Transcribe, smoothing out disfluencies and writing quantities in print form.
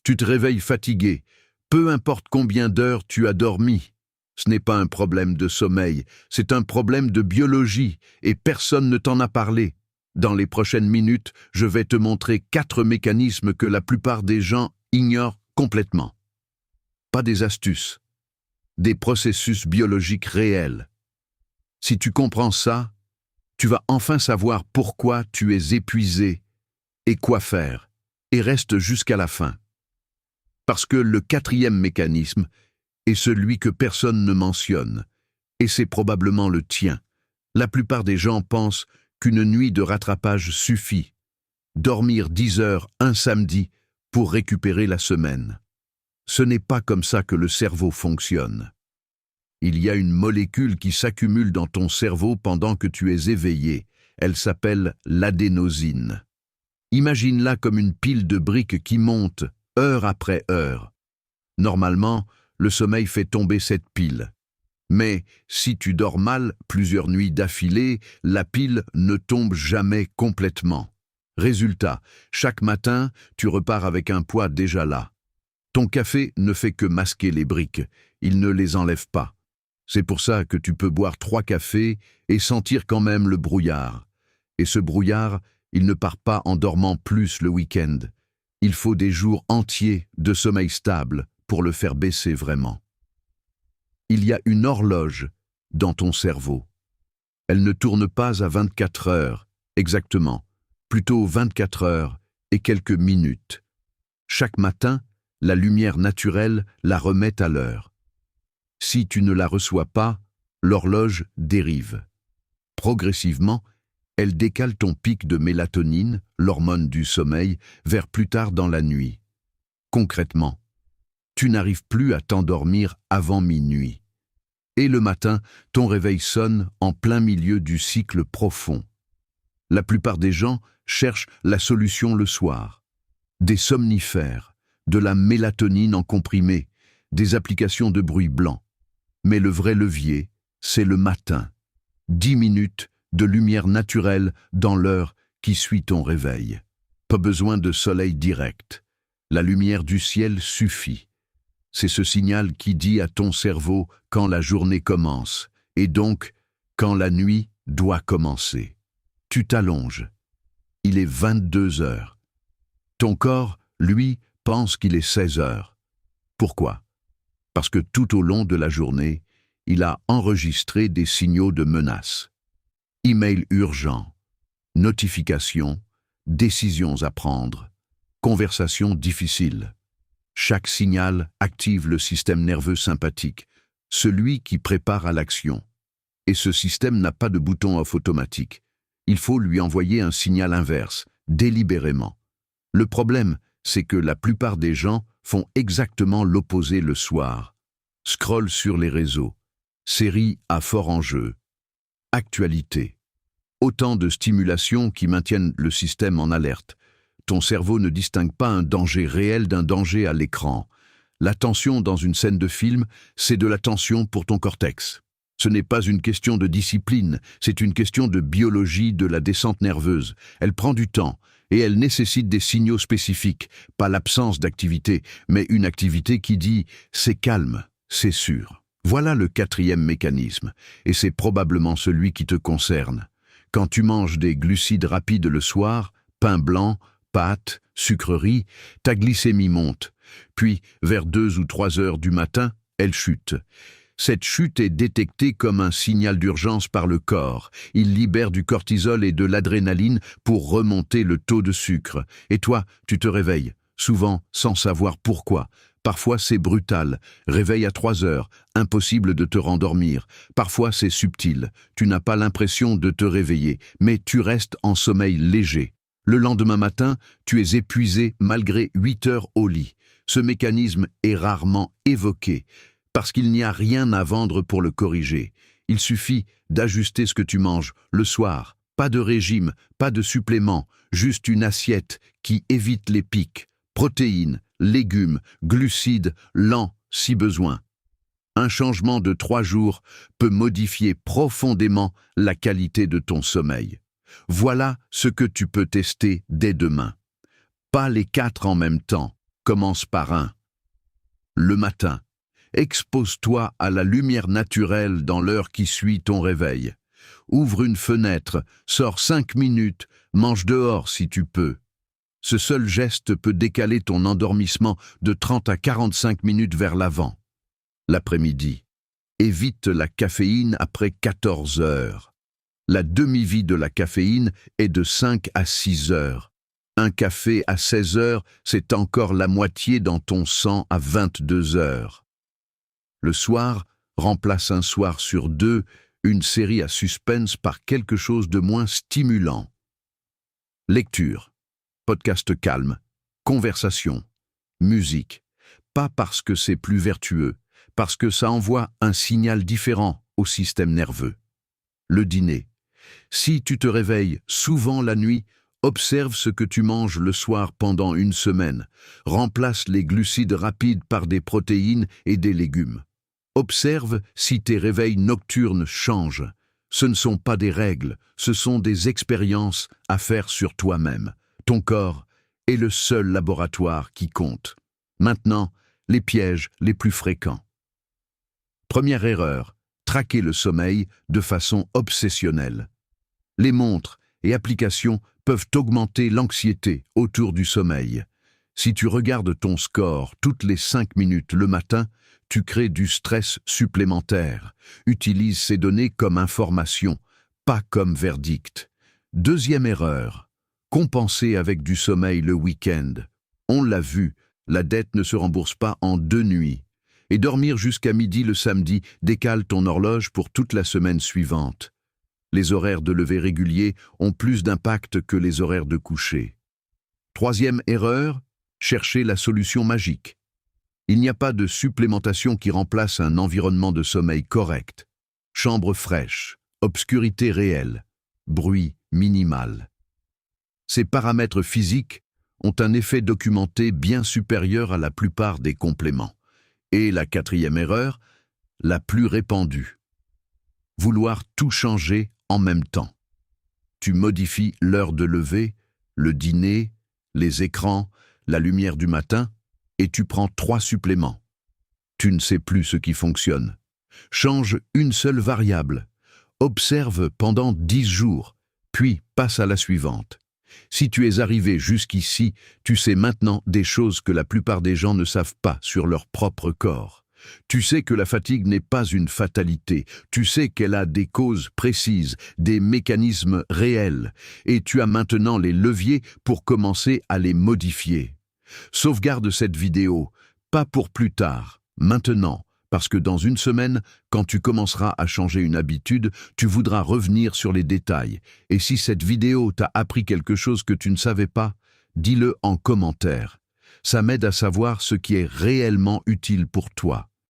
Tu te réveilles fatigué, peu importe combien d'heures tu as dormi. Ce n'est pas un problème de sommeil, c'est un problème de biologie, et personne ne t'en a parlé. Dans les prochaines minutes, je vais te montrer 4 mécanismes que la plupart des gens ignorent complètement. Pas des astuces, des processus biologiques réels. Si tu comprends ça, tu vas enfin savoir pourquoi tu es épuisé et quoi faire, et reste jusqu'à la fin. Parce que le 4e mécanisme est celui que personne ne mentionne, et c'est probablement le tien. La plupart des gens pensent qu'une nuit de rattrapage suffit, dormir 10 heures un samedi pour récupérer la semaine. Ce n'est pas comme ça que le cerveau fonctionne. Il y a une molécule qui s'accumule dans ton cerveau pendant que tu es éveillé. Elle s'appelle l'adénosine. Imagine-la comme une pile de briques qui monte heure après heure. Normalement, le sommeil fait tomber cette pile. Mais si tu dors mal plusieurs nuits d'affilée, la pile ne tombe jamais complètement. Résultat, chaque matin, tu repars avec un poids déjà là. Ton café ne fait que masquer les briques, il ne les enlève pas. C'est pour ça que tu peux boire 3 cafés et sentir quand même le brouillard. Et ce brouillard, il ne part pas en dormant plus le week-end. Il faut des jours entiers de sommeil stable pour le faire baisser vraiment. Il y a une horloge dans ton cerveau. Elle ne tourne pas à 24 heures, exactement, plutôt 24 heures et quelques minutes. Chaque matin, la lumière naturelle la remet à l'heure. Si tu ne la reçois pas, l'horloge dérive. Progressivement, elle décale ton pic de mélatonine, l'hormone du sommeil, vers plus tard dans la nuit. Concrètement, tu n'arrives plus à t'endormir avant minuit. Et le matin, ton réveil sonne en plein milieu du cycle profond. La plupart des gens cherchent la solution le soir. Des somnifères, de la mélatonine en comprimé, des applications de bruit blanc. Mais le vrai levier, c'est le matin. 10 minutes de lumière naturelle dans l'heure qui suit ton réveil. Pas besoin de soleil direct. La lumière du ciel suffit. C'est ce signal qui dit à ton cerveau quand la journée commence, et donc quand la nuit doit commencer. Tu t'allonges. Il est 22 heures. Ton corps, lui, pense qu'il est 16 heures. Pourquoi ? Parce que tout au long de la journée, il a enregistré des signaux de menace. Email urgent, notifications, décisions à prendre, conversations difficiles. Chaque signal active le système nerveux sympathique, celui qui prépare à l'action. Et ce système n'a pas de bouton off automatique. Il faut lui envoyer un signal inverse, délibérément. Le problème, c'est que la plupart des gens font exactement l'opposé le soir. Scroll sur les réseaux, séries à fort enjeu, actualité. Autant de stimulations qui maintiennent le système en alerte. Ton cerveau ne distingue pas un danger réel d'un danger à l'écran. L'attention dans une scène de film, c'est de l'attention pour ton cortex. Ce n'est pas une question de discipline, c'est une question de biologie de la descente nerveuse. Elle prend du temps et elle nécessite des signaux spécifiques, pas l'absence d'activité, mais une activité qui dit « c'est calme, c'est sûr ». Voilà le 4e mécanisme, et c'est probablement celui qui te concerne. Quand tu manges des glucides rapides le soir, pain blanc, pâtes, sucreries, ta glycémie monte. Puis, vers 2 ou 3 heures du matin, elle chute. Cette chute est détectée comme un signal d'urgence par le corps. Il libère du cortisol et de l'adrénaline pour remonter le taux de sucre. Et toi, tu te réveilles, souvent sans savoir pourquoi. Parfois c'est brutal, réveil à 3 heures, impossible de te rendormir. Parfois c'est subtil, tu n'as pas l'impression de te réveiller, mais tu restes en sommeil léger. Le lendemain matin, tu es épuisé malgré 8 heures au lit. Ce mécanisme est rarement évoqué, parce qu'il n'y a rien à vendre pour le corriger. Il suffit d'ajuster ce que tu manges le soir. Pas de régime, pas de supplément, juste une assiette qui évite les pics. Protéines, légumes, glucides, lents si besoin. Un changement de 3 jours peut modifier profondément la qualité de ton sommeil. Voilà ce que tu peux tester dès demain. Pas les 4 en même temps, Commence par un. Le matin. Expose-toi à la lumière naturelle dans l'heure qui suit ton réveil. Ouvre une fenêtre, sors 5 minutes, mange dehors si tu peux. Ce seul geste peut décaler ton endormissement de 30 à 45 minutes vers l'avant. L'après-midi. Évite la caféine après 14 heures. La demi-vie de la caféine est de 5 à 6 heures. Un café à 16 heures, c'est encore la moitié dans ton sang à 22 heures. Le soir, remplace un soir sur 2 une série à suspense par quelque chose de moins stimulant. Lecture, podcast calme, conversation, musique. Pas parce que c'est plus vertueux, parce que ça envoie un signal différent au système nerveux. Le dîner. Si tu te réveilles souvent la nuit, observe ce que tu manges le soir pendant une semaine. Remplace les glucides rapides par des protéines et des légumes. Observe si tes réveils nocturnes changent. Ce ne sont pas des règles, ce sont des expériences à faire sur toi-même. Ton corps est le seul laboratoire qui compte. Maintenant, les pièges les plus fréquents. Première erreur, traquer le sommeil de façon obsessionnelle. Les montres et applications peuvent augmenter l'anxiété autour du sommeil. Si tu regardes ton score toutes les 5 minutes le matin, tu crées du stress supplémentaire. Utilise ces données comme information, pas comme verdict. Deuxième erreur, compenser avec du sommeil le week-end. On l'a vu, la dette ne se rembourse pas en 2 nuits. Et dormir jusqu'à midi le samedi décale ton horloge pour toute la semaine suivante. Les horaires de lever réguliers ont plus d'impact que les horaires de coucher. Troisième erreur, chercher la solution magique. Il n'y a pas de supplémentation qui remplace un environnement de sommeil correct. Chambre fraîche, obscurité réelle, bruit minimal. Ces paramètres physiques ont un effet documenté bien supérieur à la plupart des compléments. Et la quatrième erreur, la plus répandue. Vouloir tout changer en même temps. Tu modifies l'heure de lever, le dîner, les écrans, la lumière du matin, et tu prends 3 suppléments. Tu ne sais plus ce qui fonctionne. Change une seule variable. Observe pendant 10 jours, puis passe à la suivante. Si tu es arrivé jusqu'ici, tu sais maintenant des choses que la plupart des gens ne savent pas sur leur propre corps. Tu sais que la fatigue n'est pas une fatalité, tu sais qu'elle a des causes précises, des mécanismes réels, et tu as maintenant les leviers pour commencer à les modifier. Sauvegarde cette vidéo, pas pour plus tard, maintenant, parce que dans une semaine, quand tu commenceras à changer une habitude, tu voudras revenir sur les détails. Et si cette vidéo t'a appris quelque chose que tu ne savais pas, dis-le en commentaire. Ça m'aide à savoir ce qui est réellement utile pour toi.